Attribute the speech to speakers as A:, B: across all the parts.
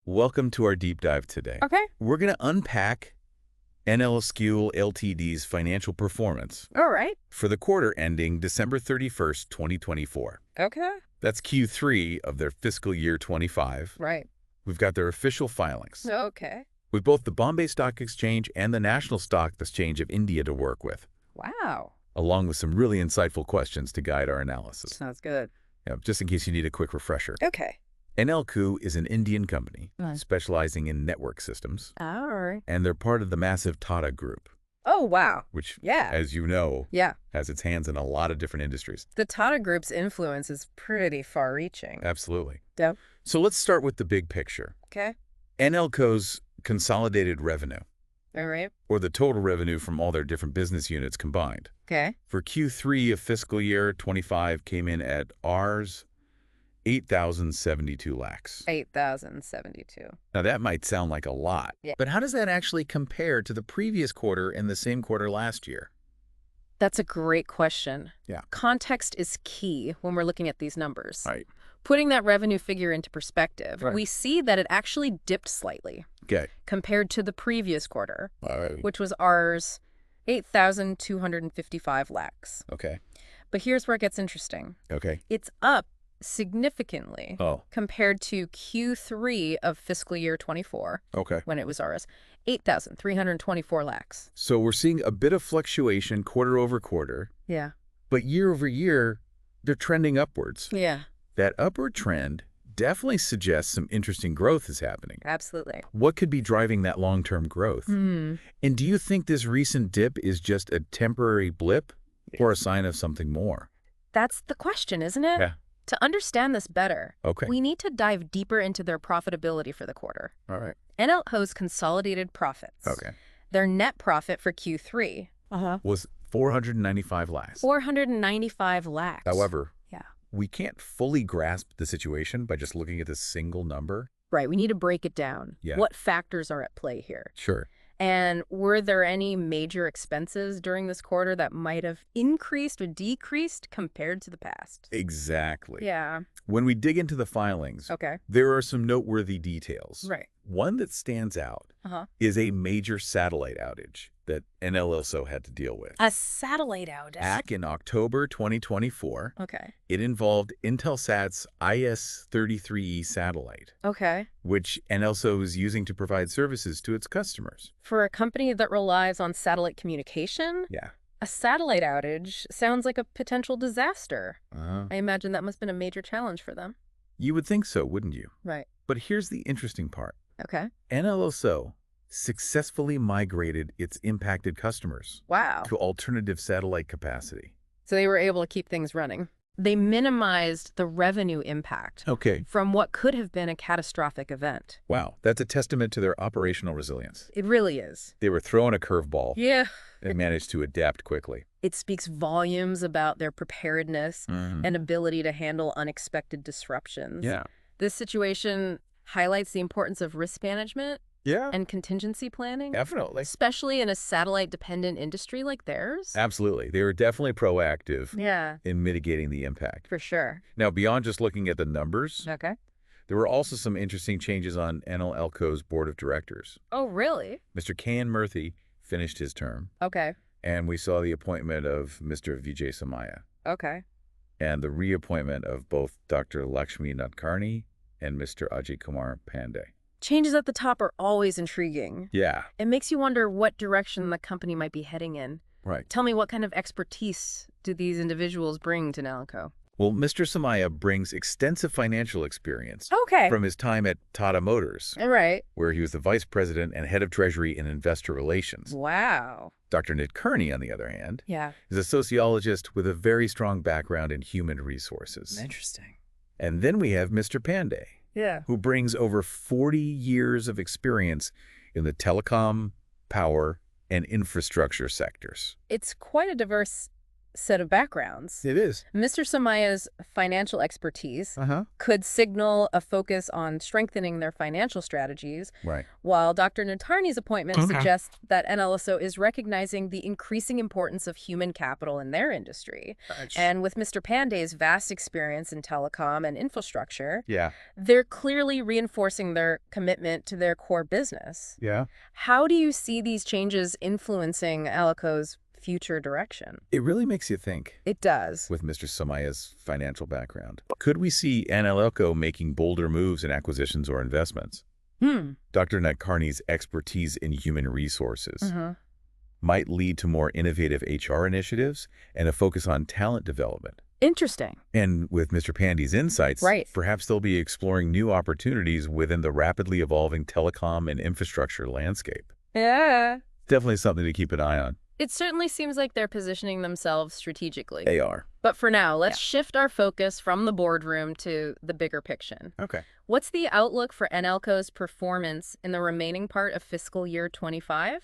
A: welcome to our deep dive today.
B: Okay.
A: We're going to unpack NELCO Ltd's financial performance
B: All right.
A: for the quarter ending December 31st, 2024.
B: Okay.
A: That's Q3 of their fiscal year 25.
B: Right.
A: We've got their official filings
B: Okay.
A: with both the Bombay Stock Exchange and the National Stock Exchange of India to work with,
B: Wow.
A: along with some really insightful questions to guide our analysis.
B: Sounds good.
A: Just in case you need a quick refresher.
B: Okay.
A: NELCO is an Indian company
B: Right.
A: specializing in network systems,
B: All right.
A: and they're part of the massive Tata Group,
B: Oh, wow.
A: which,
B: Yeah.
A: as you know,
B: Yeah.
A: has its hands in a lot of different industries.
B: The Tata Group's influence is pretty far-reaching.
A: Absolutely.
B: Yep.
A: So let's start with the big picture.
B: Okay.
A: NELCO's consolidated revenue,
B: All right.
A: or the total revenue from all their different business units combined,
B: Okay.
A: for Q3 of fiscal year 25 came in at Rs. 8,072 lakhs.
B: 8,072.
A: Now, that might sound like a lot,
B: Yeah.
A: but how does that actually compare to the previous quarter and the same quarter last year?
B: That's a great question.
A: Yeah.
B: Context is key when we're looking at these numbers.
A: Right.
B: Putting that revenue figure into perspective,
A: Right.
B: we see that it actually dipped slightly
A: Okay.
B: compared to the previous quarter,
A: All right.
B: which was Rs. 8,255 lakhs.
A: Okay.
B: But here's where it gets interesting.
A: Okay.
B: It's up significantly
A: Oh,
B: compared to Q3 of fiscal year 24,
A: okay.
B: when it was Rs. 8,324 lakhs.
A: So we're seeing a bit of fluctuation quarter over quarter,
B: Yeah.
A: but year over year, they're trending upwards.
B: Yeah,
A: That upward trend definitely suggests some interesting growth is happening.
B: absolutely.
A: What could be driving that long-term growth?
B: Hmm.
A: And do you think this recent dip is just a temporary blip or a sign of something more?
B: That's the question, isn't it?
A: Yeah.
B: To understand this better,
A: Okay.
B: we need to dive deeper into their profitability for the quarter.
A: All right.
B: NELCO's consolidated profits.
A: Okay.
B: Their net profit for Q3
A: Was 495 lakhs.
B: 495 lakhs.
A: However,
B: Yeah.
A: we can't fully grasp the situation by just looking at this single number.
B: Right, we need to break it down.
A: Yeah.
B: What factors are at play here?
A: Sure.
B: And were there any major expenses during this quarter that might have increased or decreased compared to the past?
A: Exactly.
B: Yeah.
A: When we dig into the filings,
B: Okay.
A: there are some noteworthy details.
B: Right.
A: One that stands out
B: Uh-huh.
A: is a major satellite outage that NELCO had to deal with.
B: A satellite outage.
A: Back in October 2024,
B: Okay.
A: it involved Intelsat's IS-33E satellite,
B: Okay.
A: which NELCO is using to provide services to its customers.
B: For a company that relies on satellite communication,
A: Yeah.
B: a satellite outage sounds like a potential disaster.
A: Uh-huh.
B: I imagine that must have been a major challenge for them.
A: You would think so, wouldn't you?
B: Right.
A: But here's the interesting part.
B: Okay.
A: NELCO successfully migrated its impacted customers
B: Wow.
A: to alternative satellite capacity.
B: So they were able to keep things running. They minimized the revenue impact
A: Okay.
B: from what could have been a catastrophic event.
A: Wow, that's a testament to their operational resilience.
B: It really is.
A: They were throwing a curveball
B: Yeah.
A: and managed to adapt quickly.
B: It speaks volumes about their preparedness and ability to handle unexpected disruptions.
A: Yeah.
B: This situation highlights the importance of risk management
A: Yeah.
B: and contingency planning,
A: Definitely.
B: especially in a satellite-dependent industry like theirs.
A: Absolutely. They were definitely proactive
B: Yeah,
A: in mitigating the impact.
B: for sure.
A: Now, beyond just looking at the numbers,
B: Okay.
A: there were also some interesting changes on NELCO's board of directors.
B: Oh, really?
A: Mr. K.N. Murthy finished his term,
B: Okay.
A: and we saw the appointment of Mr. Vijay Samaya
B: Okay.
A: and the reappointment of both Dr. Lakshmi Nadkarni and Mr. Ajay Kumar Pandey.
B: Changes at the top are always intriguing.
A: Yeah,
B: It makes you wonder what direction the company might be heading in.
A: right.
B: Tell me, what kind of expertise do these individuals bring to NELCO?
A: Well, Mr. Samaya brings extensive financial experience
B: Okay.
A: from his time at Tata Motors,
B: All right.
A: where he was the vice president and head of treasury and investor relations.
B: Wow.
A: Dr. Nadkarni, on the other hand,
B: Yeah.
A: is a sociologist with a very strong background in human resources.
B: Interesting.
A: And then we have Mr. Pandey,
B: Yeah.
A: who brings over 40 years of experience in the telecom, power, and infrastructure sectors.
B: It's quite a diverse set of backgrounds.
A: It is.
B: Mr. Samaya's financial expertise
A: Uh-huh.
B: could signal a focus on strengthening their financial strategies,
A: Right.
B: while Dr. Natarni's appointment suggests that NLSO is recognizing the increasing importance of human capital in their industry. And with Mr. Pandey's vast experience in telecom and infrastructure,
A: Yeah.
B: they're clearly reinforcing their commitment to their core business.
A: Yeah.
B: How do you see these changes influencing Alico's future direction?
A: It really makes you think.
B: It does.
A: With Mr. Samaya's financial background, could we see NLCO making bolder moves in acquisitions or investments? Dr. Nadkarni's expertise in human resources might lead to more innovative HR initiatives and a focus on talent development.
B: Interesting.
A: And with Mr. Pandey's insights, perhaps they'll be exploring new opportunities within the rapidly evolving telecom and infrastructure landscape.
B: Yeah.
A: Definitely something to keep an eye on.
B: It certainly seems like they're positioning themselves strategically.
A: They are.
B: But for now, let's shift our focus from the boardroom to the bigger picture.
A: Okay.
B: What's the outlook for NLCO's performance in the remaining part of fiscal year 25?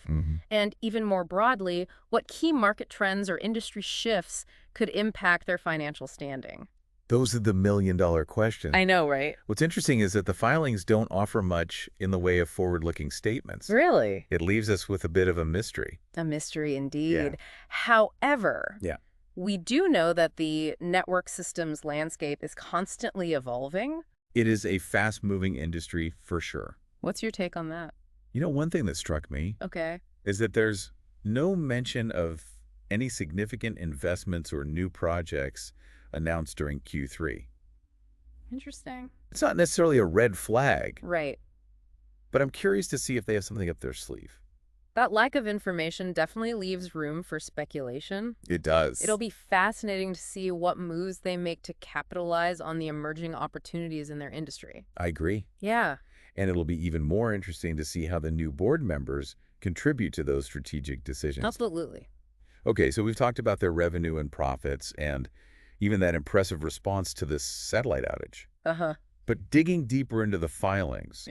B: And even more broadly, what key market trends or industry shifts could impact their financial standing?
A: Those are the million-dollar questions.
B: I know, right?
A: What's interesting is that the filings don't offer much in the way of forward-looking statements.
B: Really?
A: It leaves us with a bit of a mystery.
B: A mystery indeed. However, we do know that the network systems landscape is constantly evolving.
A: It is a fast-moving industry for sure.
B: What's your take on that?
A: You know, one thing that struck me is that there's no mention of any significant investments or new projects announced during Q3.
B: Interesting.
A: It's not necessarily a red flag.
B: Right.
A: But I'm curious to see if they have something up their sleeve.
B: That lack of information definitely leaves room for speculation.
A: It does.
B: It'll be fascinating to see what moves they make to capitalize on the emerging opportunities in their industry.
A: I agree.
B: Yeah.
A: And it'll be even more interesting to see how the new board members contribute to those strategic decisions.
B: Absolutely.
A: Okay, so we've talked about their revenue and profits and even that impressive response to this satellite outage. But digging deeper into the filings,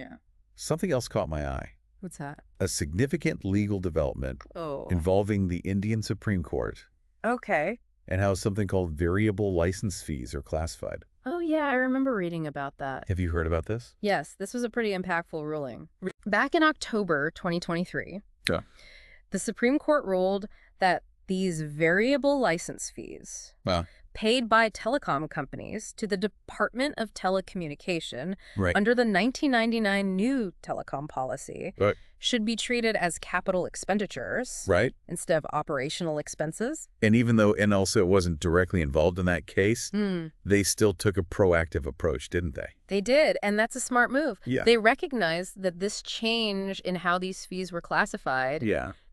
A: something else caught my eye.
B: What's that?
A: A significant legal development involving the Indian Supreme Court.
B: Okay.
A: And how something called variable license fees are classified.
B: Oh, yeah, I remember reading about that.
A: Have you heard about this?
B: Yes, this was a pretty impactful ruling. Back in October 2023, the Supreme Court ruled that these variable license fees paid by telecom companies to the Department of Telecommunication under the 1999 new telecom policy should be treated as capital expenditures instead of operational expenses.
A: And even though NLCO wasn't directly involved in that case, they still took a proactive approach, didn't they?
B: They did, and that's a smart move.
A: Yeah.
B: They recognized that this change in how these fees were classified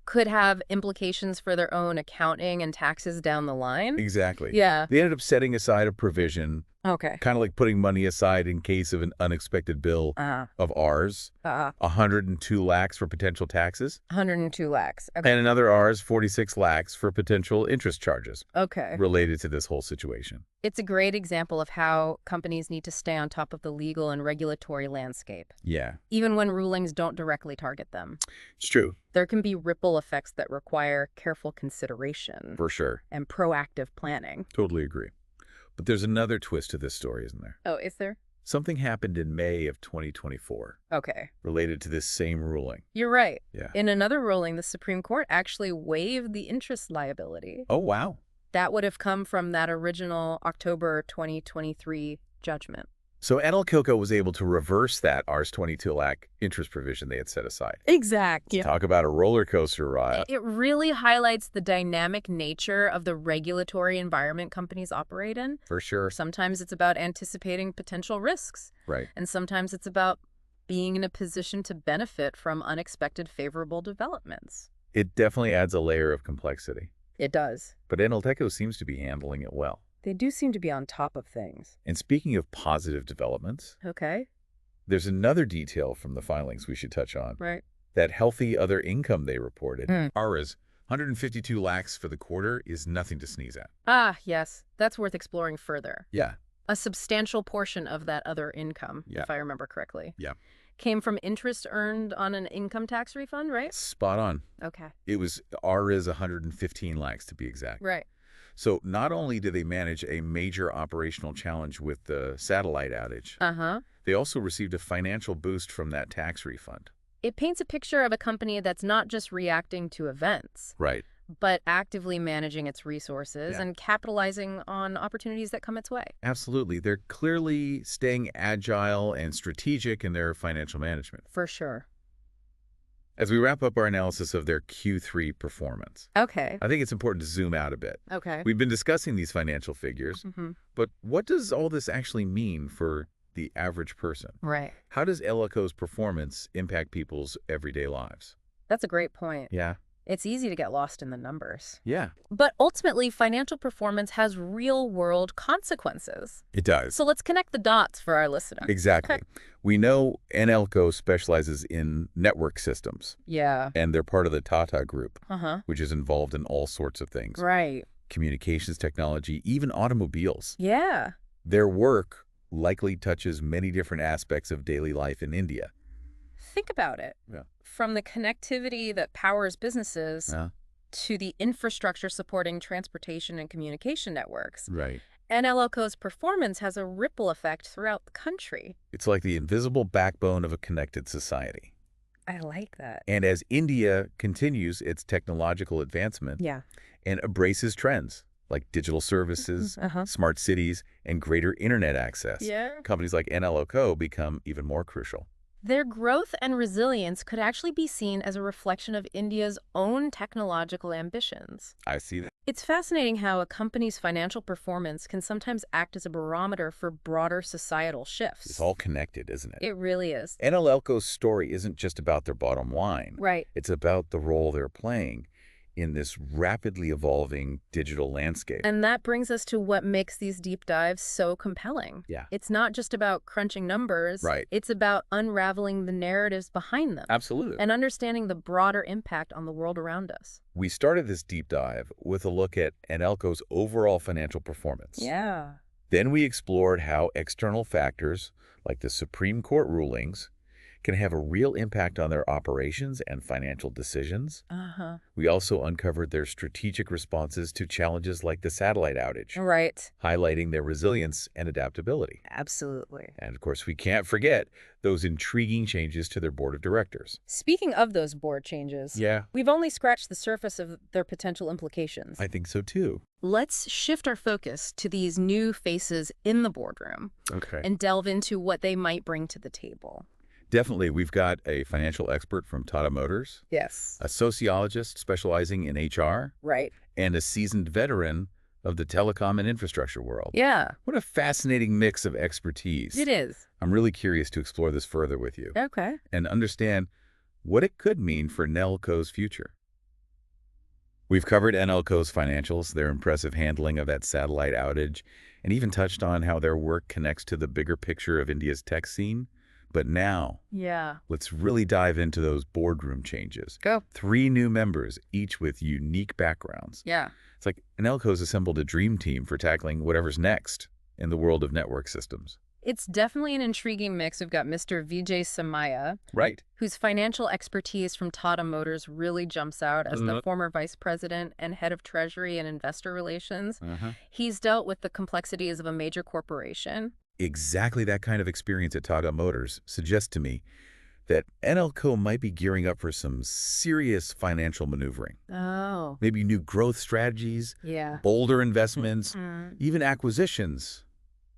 B: could have implications for their own accounting and taxes down the line.
A: Exactly.
B: Yeah.
A: They ended up setting aside a provision, kind of like putting money aside in case of an unexpected bill of ours, 102 lakhs for potential taxes.
B: 102 lakhs. Okay.
A: And another ours, 46 lakhs for potential interest charges
B: Okay.
A: related to this whole situation.
B: It's a great example of how companies need to stay on top of the legal and regulatory landscape.
A: Yeah.
B: Even when rulings don't directly target them.
A: It's true.
B: There can be ripple effects that require careful consideration.
A: For sure.
B: And proactive planning.
A: Totally agree. But there's another twist to this story, isn't there?
B: Oh, is there?
A: Something happened in May of 2024.
B: Okay.
A: Related to this same ruling.
B: You're right.
A: Yeah.
B: In another ruling, the Supreme Court actually waived the interest liability.
A: Oh, wow.
B: That would have come from that original October 2023 judgment.
A: So NLCO was able to reverse that Rs 22 lakh interest provision they had set aside.
B: Exactly.
A: Talk about a roller coaster ride.
B: It really highlights the dynamic nature of the regulatory environment companies operate in.
A: For sure.
B: Sometimes it's about anticipating potential risks.
A: Right.
B: And sometimes it's about being in a position to benefit from unexpected favorable developments.
A: It definitely adds a layer of complexity.
B: It does.
A: But NLCO seems to be handling it well.
B: They do seem to be on top of things.
A: And speaking of positive developments, there's another detail from the filings we should touch on.
B: Right.
A: That healthy other income they reported. Ours, 152 lakhs for the quarter is nothing to sneeze at.
B: Ah, yes. That's worth exploring further.
A: Yeah.
B: A substantial portion of that other income, if I remember correctly.
A: Yeah.
B: Came from interest earned on an income tax refund, right?
A: Spot on.
B: Okay.
A: It was Rs 115 lakhs to be exact.
B: Right.
A: So not only do they manage a major operational challenge with the satellite outage, they also received a financial boost from that tax refund.
B: It paints a picture of a company that's not just reacting to events,
A: Right.
B: but actively managing its resources and capitalizing on opportunities that come its way.
A: Absolutely. They're clearly staying agile and strategic in their financial management.
B: For sure.
A: As we wrap up our analysis of their Q3 performance, I think it's important to zoom out a bit. We've been discussing these financial figures, but what does all this actually mean for the average person?
B: Right.
A: How does NELCO's performance impact people's everyday lives?
B: That's a great point.
A: Yeah.
B: It's easy to get lost in the numbers.
A: Yeah.
B: But ultimately, financial performance has real-world consequences.
A: It does.
B: So let's connect the dots for our listeners.
A: Exactly. We know NELCO specializes in network systems.
B: Yeah.
A: And they're part of the Tata Group, which is involved in all sorts of things.
B: Right.
A: Communications technology, even automobiles.
B: Yeah.
A: Their work likely touches many different aspects of daily life in India.
B: Think about it.
A: Yeah.
B: From the connectivity that powers businesses to the infrastructure supporting transportation and communication networks.
A: Right.
B: NELCO's performance has a ripple effect throughout the country.
A: It's like the invisible backbone of a connected society.
B: I like that.
A: And as India continues its technological advancement and embraces trends like digital services, smart cities, and greater internet access, companies like NELCO become even more crucial.
B: Their growth and resilience could actually be seen as a reflection of India's own technological ambitions.
A: I see that.
B: It's fascinating how a company's financial performance can sometimes act as a barometer for broader societal shifts.
A: It's all connected, isn't it?
B: It really is.
A: NELCO's story isn't just about their bottom line.
B: Right.
A: It's about the role they're playing in this rapidly evolving digital landscape.
B: And that brings us to what makes these deep dives so compelling.
A: Yeah.
B: It's not just about crunching numbers.
A: Right.
B: It's about unraveling the narratives behind them.
A: Absolutely.
B: And understanding the broader impact on the world around us.
A: We started this deep dive with a look at NELCO's overall financial performance.
B: Yeah.
A: Then we explored how external factors, like the Supreme Court rulings, can have a real impact on their operations and financial decisions. We also uncovered their strategic responses to challenges like the satellite outage.
B: Right.
A: Highlighting their resilience and adaptability.
B: Absolutely.
A: And of course, we can't forget those intriguing changes to their board of directors.
B: Speaking of those board changes, we've only scratched the surface of their potential implications.
A: I think so too.
B: Let's shift our focus to these new faces in the boardroom and delve into what they might bring to the table.
A: Definitely. We've got a financial expert from Tata Motors.
B: Yes.
A: A sociologist specializing in HR.
B: Right.
A: And a seasoned veteran of the telecom and infrastructure world.
B: Yeah.
A: What a fascinating mix of expertise.
B: It is.
A: I'm really curious to explore this further with you.
B: Okay.
A: And understand what it could mean for NELCO's future. We've covered NELCO's financials, their impressive handling of that satellite outage, and even touched on how their work connects to the bigger picture of India's tech scene. But now, let's really dive into those boardroom changes.
B: Go.
A: 3 new members, each with unique backgrounds.
B: Yeah.
A: It's like NELCO's assembled a dream team for tackling whatever's next in the world of network systems.
B: It's definitely an intriguing mix. We've got Mr. Vijay Samaya, whose financial expertise from Tata Motors really jumps out as the former vice president and head of treasury and investor relations. He's dealt with the complexities of a major corporation.
A: Exactly that kind of experience at Tata Motors suggests to me that NELCO might be gearing up for some serious financial maneuvering.
B: Oh.
A: Maybe new growth strategies, bolder investments, even acquisitions.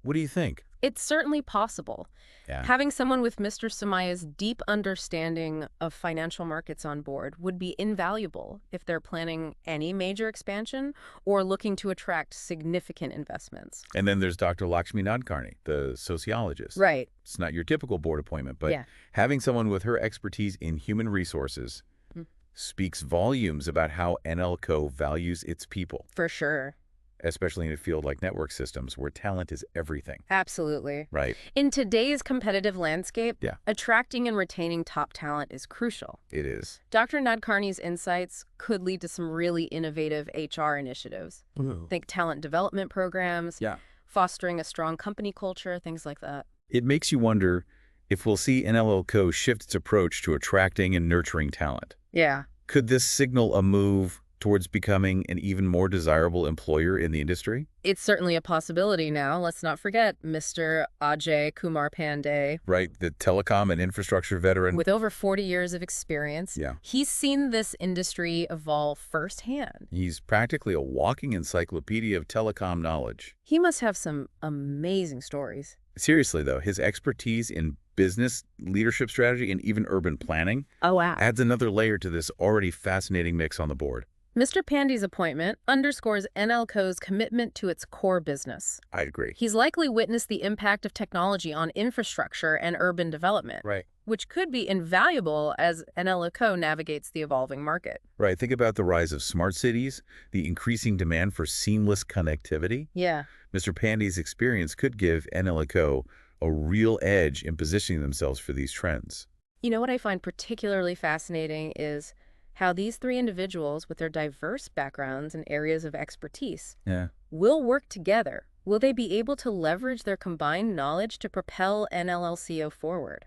A: What do you think?
B: It's certainly possible. Having someone with Mr. Samaya's deep understanding of financial markets on board would be invaluable if they're planning any major expansion or looking to attract significant investments.
A: And then there's Dr. Lakshmi Nadkarni, the sociologist.
B: Right.
A: It's not your typical board appointment, but having someone with her expertise in human resources speaks volumes about how NELCO values its people.
B: For sure.
A: Especially in a field like network systems, where talent is everything.
B: Absolutely.
A: Right.
B: In today's competitive landscape, attracting and retaining top talent is crucial.
A: It is.
B: Dr. Nadkarni's insights could lead to some really innovative HR initiatives. Think talent development programs, fostering a strong company culture, things like that.
A: It makes you wonder if we'll see NELCO shift its approach to attracting and nurturing talent.
B: Yeah.
A: Could this signal a move towards becoming an even more desirable employer in the industry?
B: It's certainly a possibility now. Let's not forget Mr. Ajay Kumar Pandey.
A: Right, the telecom and infrastructure veteran.
B: With over 40 years of experience,
A: Yeah.
B: He's seen this industry evolve firsthand.
A: He's practically a walking encyclopedia of telecom knowledge.
B: He must have some amazing stories.
A: Seriously, though, his expertise in business, leadership strategy, and even urban planning adds another layer to this already fascinating mix on the board.
B: Mr. Pandey's appointment underscores NELCO's commitment to its core business.
A: I agree.
B: He's likely witnessed the impact of technology on infrastructure and urban development,
A: Right.
B: which could be invaluable as NELCO navigates the evolving market.
A: Right. Think about the rise of smart cities, the increasing demand for seamless connectivity.
B: Yeah.
A: Mr. Pandey's experience could give NELCO a real edge in positioning themselves for these trends.
B: You know what I find particularly fascinating is how these three individuals, with their diverse backgrounds and areas of expertise, will work together. Will they be able to leverage their combined knowledge to propel NLLCO forward?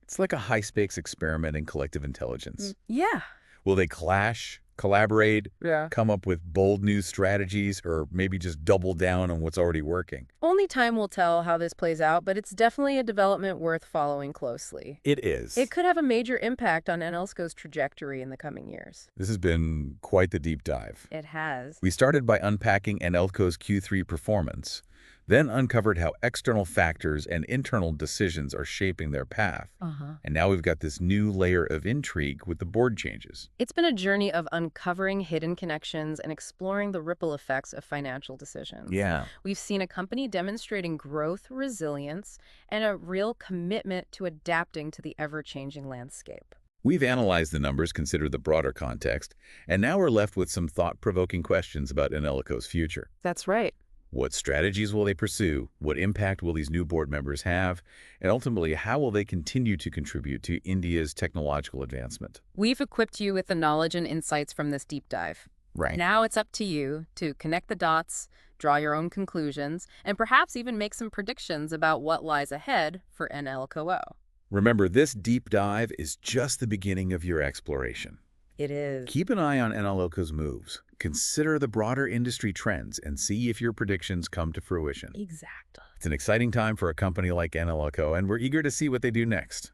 A: It's like a high-stakes experiment in collective intelligence.
B: Yeah.
A: Will they clash, collaborate, come up with bold new strategies, or maybe just double down on what's already working?
B: Only time will tell how this plays out, but it's definitely a development worth following closely.
A: It is.
B: It could have a major impact on NELCO's trajectory in the coming years.
A: This has been quite the deep dive.
B: It has.
A: We started by unpacking NELCO's Q3 performance, then uncovered how external factors and internal decisions are shaping their path. And now we've got this new layer of intrigue with the board changes.
B: It's been a journey of uncovering hidden connections and exploring the ripple effects of financial decisions.
A: Yeah.
B: We've seen a company demonstrating growth, resilience, and a real commitment to adapting to the ever-changing landscape.
A: We've analyzed the numbers, considered the broader context, and now we're left with some thought-provoking questions about NELCO's future.
B: That's right.
A: What strategies will they pursue? What impact will these new board members have? And ultimately, how will they continue to contribute to India's technological advancement?
B: We've equipped you with the knowledge and insights from this deep dive.
A: Right.
B: Now it's up to you to connect the dots, draw your own conclusions, and perhaps even make some predictions about what lies ahead for NELCO.
A: Remember, this deep dive is just the beginning of your exploration.
B: It is.
A: Keep an eye on NELCO's moves. Consider the broader industry trends and see if your predictions come to fruition.
B: Exactly.
A: It's an exciting time for a company like NELCO, and we're eager to see what they do next.